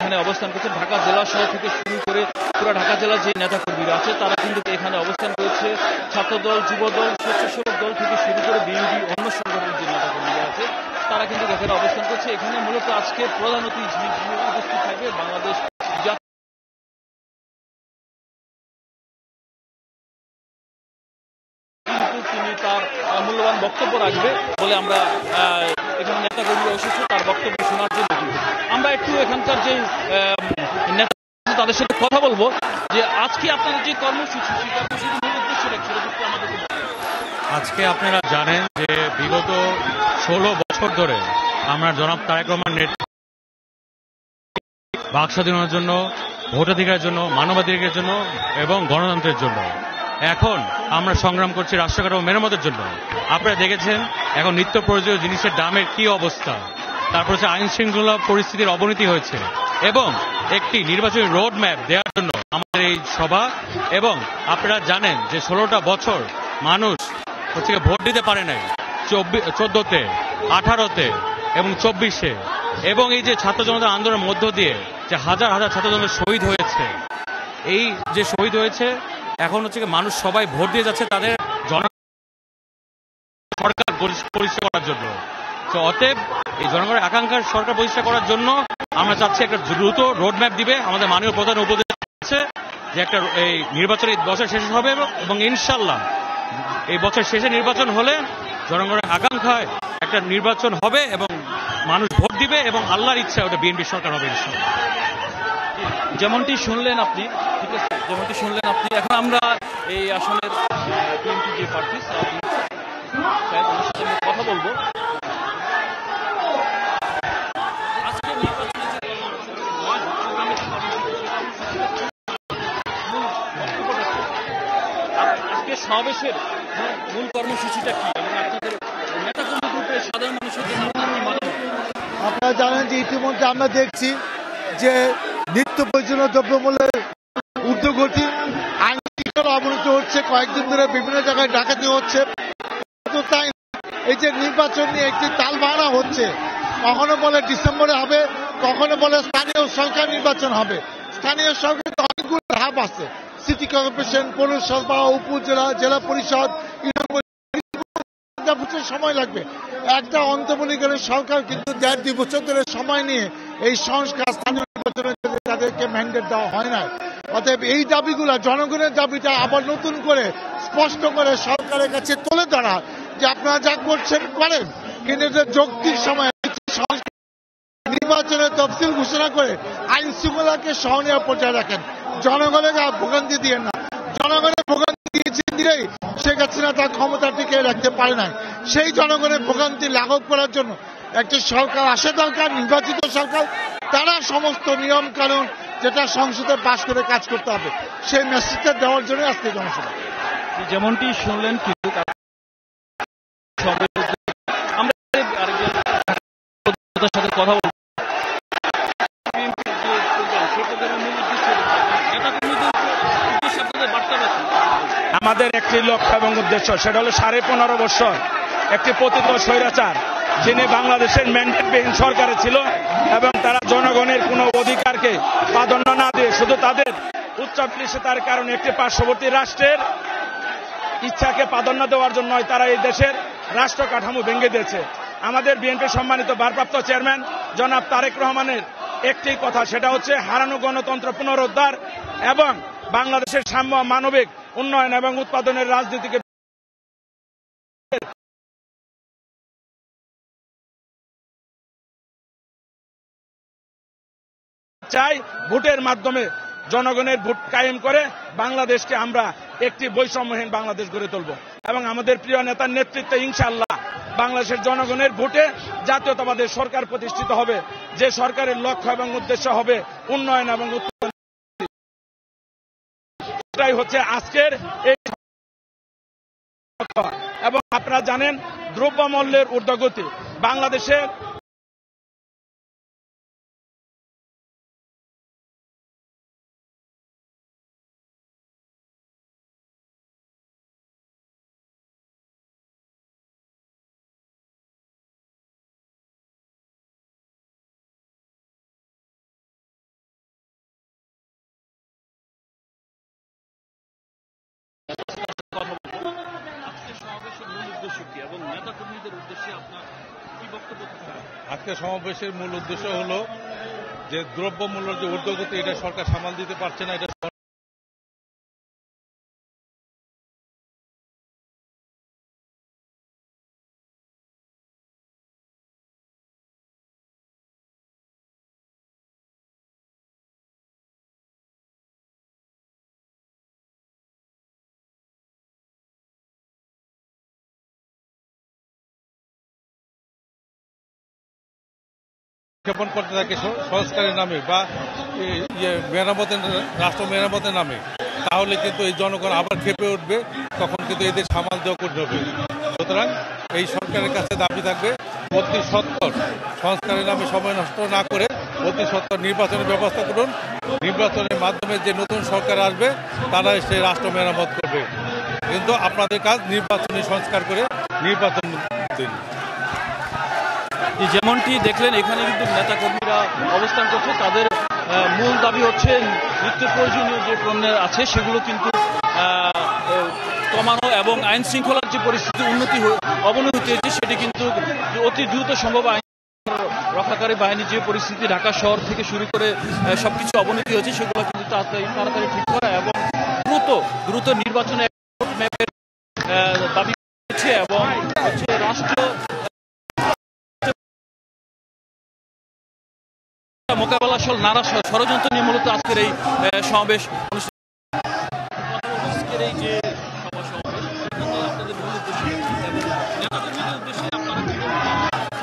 এখানে অবস্থান করছে। ঢাকা জেলা শহর থেকে শুরু করে পুরো ঢাকা জেলার যে নেতাকর্মীরা আছে তারা কিন্তু এখানে অবস্থান করেছে। ছাত্রদল, যুবদল, স্বেচ্ছাসেবক দল থেকে শুরু করে বিএনপি অন্য সংগঠনের যে নেতাকর্মীরা আছে তারা কিন্তু এখানে অবস্থান করছে। এখানে মূলত আজকে প্রধান অতিথি উপস্থিত থাকবে বাংলাদেশ তিনি তার মূল্যবান বক্তব্য রাখবে বলে আমরা এখানে নেতাকর্মীরা এসেছে তার বক্তব্য শোনার জন্য। আমরা একটু এখানকার যে নেতা তাদের সাথে কথা বলবো যে আজকে আপনাদের যে কর্মসূচি সেই কর্মসূচির মূল উদ্দেশ্যটা ছিল আমাদের। আজকে আপনারা জানেন যে বিগত 16 বছর ধরে আমরা জনাব তারেক রহমান বাক স্বাধীনতার জন্য, ভোটাধিকারের জন্য, মানবাধিকারের জন্য এবং গণতন্ত্রের জন্য এখন আমরা সংগ্রাম করছি রাষ্ট্র কাঠামো মেরামতের জন্য। আপনারা দেখেছেন এখন নিত্য প্রয়োজনীয় জিনিসের দামের কি অবস্থা, তারপর হচ্ছে আইন শৃঙ্খলা পরিস্থিতির অবনতি হয়েছে এবং একটি নির্বাচনী রোড ম্যাপ দেওয়ার জন্য আমাদের এই সভা। এবং আপনারা জানেন যে 16টা বছর মানুষ হচ্ছে ভোট দিতে পারে নাই, 14তে, 18তে এবং 24-এ, এবং এই যে ছাত্র জনতা আন্দোলনের মধ্য দিয়ে যে হাজার হাজার ছাত্র জনতা শহীদ হয়েছে, এই যে শহীদ হয়েছে এখন হচ্ছে মানুষ সবাই ভোট দিয়ে যাচ্ছে তাদের সরকার প্রতিষ্ঠা করার জন্য। তো অতএব এই জনগণের আকাঙ্ক্ষার সরকার প্রতিষ্ঠা করার জন্য আমরা চাচ্ছি একটা দ্রুত রোডম্যাপ দিবে আমাদের মাননীয় প্রধান উপদেষ্টা, যে একটা এই নির্বাচন এই বছর শেষ হবে এবং ইনশাল্লাহ এই বছর শেষে নির্বাচন হলে জনগণের আকাঙ্ক্ষায় একটা নির্বাচন হবে এবং মানুষ ভোট দিবে এবং আল্লাহর ইচ্ছা ওটা বিএনপি সরকার হবে ইনশাল্লাহ। যেমনটি শুনলেন আপনি, ঠিক আছে, যেমনটি শুনলেন আপনি। এখন আমরা এই আসনের বিএনপি যে প্রার্থী কথা বলবো। আজকে সমাবেশের মূল কর্মসূচিটা কি এবং আপনাদের নেতাকর্মী গ্রুপের সাধারণ মানুষের জন্য আপনারা জানেন যে ইতিমধ্যে আমরা দেখছি যে নিত্য প্রয়োজনীয় দ্রব্যমূল্যের ঊর্ধ্বগতি, আইন শৃঙ্খলা অবনতি হচ্ছে, কয়েকদিন ধরে বিভিন্ন জায়গায় ডাকাতি হচ্ছে। তাই এই যে নির্বাচন নিয়ে একটি তালবাহানা হচ্ছে, কখনো বলে ডিসেম্বরে হবে, কখনো বলে স্থানীয় সরকার নির্বাচন হবে। স্থানীয় সরকার তো অনেকগুলো ধাপ আছে, সিটি কর্পোরেশন, পৌরসভা, উপজেলা, জেলা পরিষদ, সময় লাগবে। একটা অন্তর্বর্তীকালীন সরকার কিন্তু 1.5-2 বছর ধরে সময় নিয়ে এই সংস্কার স্থানীয় নির্বাচনের জন্য তাদেরকে ম্যান্ডেট দেওয়া হয় না। অতএব এই দাবিগুলা, জনগণের দাবিটা আবার নতুন করে স্পষ্ট করে সরকারের কাছে তুলে ধরা যে আপনারা যা করছেন করেন, কিন্তু যৌক্তিক সময় নির্বাচনের তফসিল ঘোষণা করে আইন শৃঙ্খলাকে সহনীয় পর্যায়ে রাখেন, জনগণের ভোগান্তি দিয়ে না। জনগণের ভোগান্তি দিলেই শেখ হাসিনা তার ক্ষমতা টিকে রাখতে পারে না। সেই জনগণের ভোগান্তি লাঘব করার জন্য একটি সরকার আসা দরকার, নির্বাচিত সরকার। তারা সমস্ত নিয়ম কানুন যেটা সংসদে পাশ করে কাজ করতে হবে, সেই মেসেজটা দেওয়ার জন্য আজকে জনসভা। যেমনটি শুনলেন কিন্তু আমরা আরেকজনের সাথে কথা বলবো। আমাদের একটি লক্ষ্য এবং উদ্দেশ্য, সেটা হলো 15.5 বছর একটি পতিত স্বৈরাচার যিনি বাংলাদেশের ম্যান্ডেটবিহীন সরকারে ছিল এবং তারা জনগণের কোনো অধিকারকে প্রাধান্য না দিয়ে শুধু তাদের উচ্চাভিলাষিতার কারণে একটি পার্শ্ববর্তী রাষ্ট্রের ইচ্ছাকে প্রাধান্য দেওয়ার জন্য তারা এই দেশের রাষ্ট্র কাঠামো ভেঙে দিয়েছে। আমাদের বিএনপি সম্মানিত ভারপ্রাপ্ত চেয়ারম্যান জনাব তারেক রহমানের একটি কথা, সেটা হচ্ছে হারানো গণতন্ত্র পুনরুদ্ধার এবং বাংলাদেশের সাম্য, মানবিক উন্নয়ন এবং উৎপাদনের রাজনীতিকে চাই ভোটের মাধ্যমে জনগণের ভোট কায়েম করে বাংলাদেশকে আমরা একটি বৈষম্যহীন বাংলাদেশ গড়ে তুলব এবং আমাদের প্রিয় নেতার নেতৃত্বে ইনশাআল্লাহ বাংলাদেশের জনগণের ভোটে জাতীয়তাবাদের সরকার প্রতিষ্ঠিত হবে, যে সরকারের লক্ষ্য এবং উদ্দেশ্য হবে উন্নয়ন এবং উৎপাদন। এটাই হচ্ছে আজকের এই। এবং আপনারা জানেন দ্রব্যমূল্যের ঊর্ধ্বগতি বাংলাদেশের আপনার কি বক্তব্য থাকবে? আজকে সমাবেশের মূল উদ্দেশ্য হলো যে দ্রব্যমূল্যের যে ঊর্ধ্বগতি এটা সরকার সামাল দিতে পারছে না, এটা ক্ষেপণ করতে থাকে সংস্কারের নামে বা মেরামতের রাষ্ট্র মেরামতের নামে, তাহলে কিন্তু এই জনগণ আবার ক্ষেপে উঠবে, তখন কিন্তু এদের সামাল দেওয়া করতে হবে। সুতরাং এই সরকারের কাছে দাবি থাকবে অতি সত্বর সংস্কারের নামে সময় নষ্ট না করে অতি সত্বর নির্বাচনের ব্যবস্থা করুন। নির্বাচনের মাধ্যমে যে নতুন সরকার আসবে তারা সে রাষ্ট্র মেরামত করবে, কিন্তু আপনাদের কাজ নির্বাচনী সংস্কার করে নির্বাচন দিন। যেমনটি দেখলেন এখানে কিন্তু নেতাকর্মীরা অবস্থান করছে, তাদের মূল দাবি হচ্ছে নিত্য প্রয়োজনীয় যে পণ্য আছে সেগুলো কিন্তু কমানো এবং আইন শৃঙ্খলার যে পরিস্থিতি অবনতি হয়েছে সেটি কিন্তু অতি দ্রুত সম্ভব আইন রক্ষাকারী বাহিনী যে পরিস্থিতি ঢাকা শহর থেকে শুরু করে সবকিছু অবনতি হয়েছে সেগুলো কিন্তু তাড়াতাড়ি ঠিক করা এবং দ্রুত নির্বাচনে ম্যাপের দাবি করেছে এবং হচ্ছে রাষ্ট্র মোকাবেলা নানা ষড়যন্ত্র নিয়ে মূলত আজকের এই সমাবেশ অনুষ্ঠিত। এই যে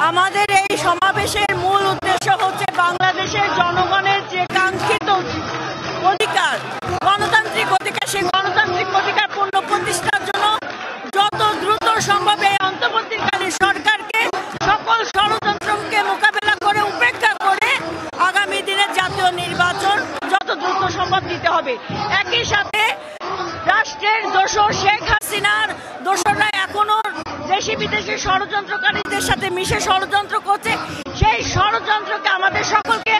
আমাদের এই সমাবেশের মূল উদ্দেশ্য হচ্ছে বাংলাদেশের জনগণের যে কাঙ্ক্ষিত অধিকার, গণতান্ত্রিক অধিকার, সেই গণতান্ত্রিক অধিকার পূর্ণ প্রতিষ্ঠার জন্য যত দ্রুত সম্ভব এই অন্তর্বর্তীকালীন সরকারকে সকল ষড়যন্ত্রকে মোকাবেলা করে উপেক্ষা করে আগামী দিনের জাতীয় নির্বাচন যত দ্রুত সম্ভব দিতে হবে। একই সাথে রাষ্ট্রের দোসর শেখ হাসিনার দোসররা এখনো দেশি বিদেশি ষড়যন্ত্রকারীদের সাথে মিশে ষড়যন্ত্র করছে, সেই ষড়যন্ত্রকে আমাদের সকলকে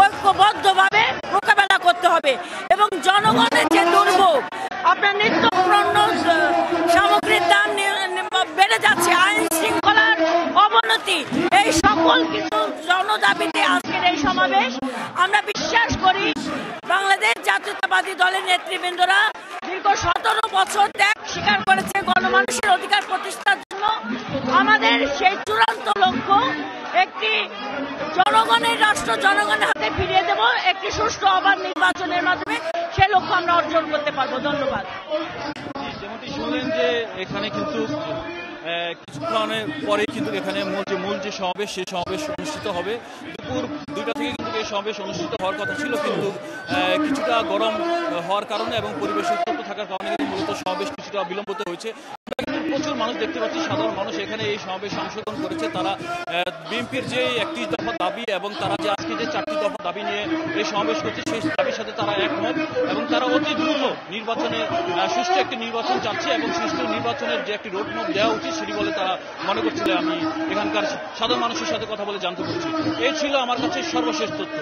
ঐক্যবদ্ধভাবে মোকাবেলা করতে হবে এবং জনগণের যে দুর্ভোগ, আপনার নিত্য পণ্য সামগ্রীর দাম বেড়ে যাচ্ছে, আইন শৃঙ্খলার অবনতি, এই সকল কিছু জনদাবিতে আজকের এই সমাবেশ। আমরা বিশ্বাস করি বাংলাদেশ জাতীয়তাবাদী দলের নেতৃবৃন্দরা দীর্ঘ 17 বছর ত্যাগ স্বীকার করেছে গণমানুষের অধিকার প্রতিষ্ঠার জন্য। আমাদের সেই চূড়ান্ত লক্ষ্য একটি জনগণের রাষ্ট্র জনগণের হাতে ফিরিয়ে দেব একটি সুষ্ঠু অবাধ নির্বাচনের মাধ্যমে, সে লক্ষ্য আমরা অর্জন করতে পারবো। ধন্যবাদ। যেমনটি শুনলেন যে এখানে কিন্তু কিছুক্ষণের পরে কিন্তু এখানে মূল যে সমাবেশ সেই সমাবেশ অনুষ্ঠিত হবে। দুপুর 2টা থেকে কিন্তু এই সমাবেশ অনুষ্ঠিত হওয়ার কথা ছিল, কিন্তু কিছুটা গরম হওয়ার কারণে এবং পরিবেশ উত্তপ্ত থাকার কারণে কিন্তু মূলত সমাবেশ কিছুটা বিলম্বিত হয়েছে। প্রচুর মানুষ দেখতে পাচ্ছি, সাধারণ মানুষ এখানে এই সমাবেশে অংশগ্রহণ করেছে। তারা বিএনপির যে 31 দফা দাবি এবং তারা যে আজকে যে 4টি দফা দাবি নিয়ে এই সমাবেশ করছে সেই দাবির সাথে তারা একমত এবং তারা অতি দ্রুত নির্বাচনে সুষ্ঠু একটি নির্বাচন চাচ্ছে এবং সুষ্ঠু নির্বাচনের যে একটি রোডম্যাপ দেওয়া উচিত সেটি বলে তারা মনে করছিল। আমি এখানকার সাধারণ মানুষের সাথে কথা বলে জানতে পারছি। এই ছিল আমার কাছে সর্বশেষ তথ্য।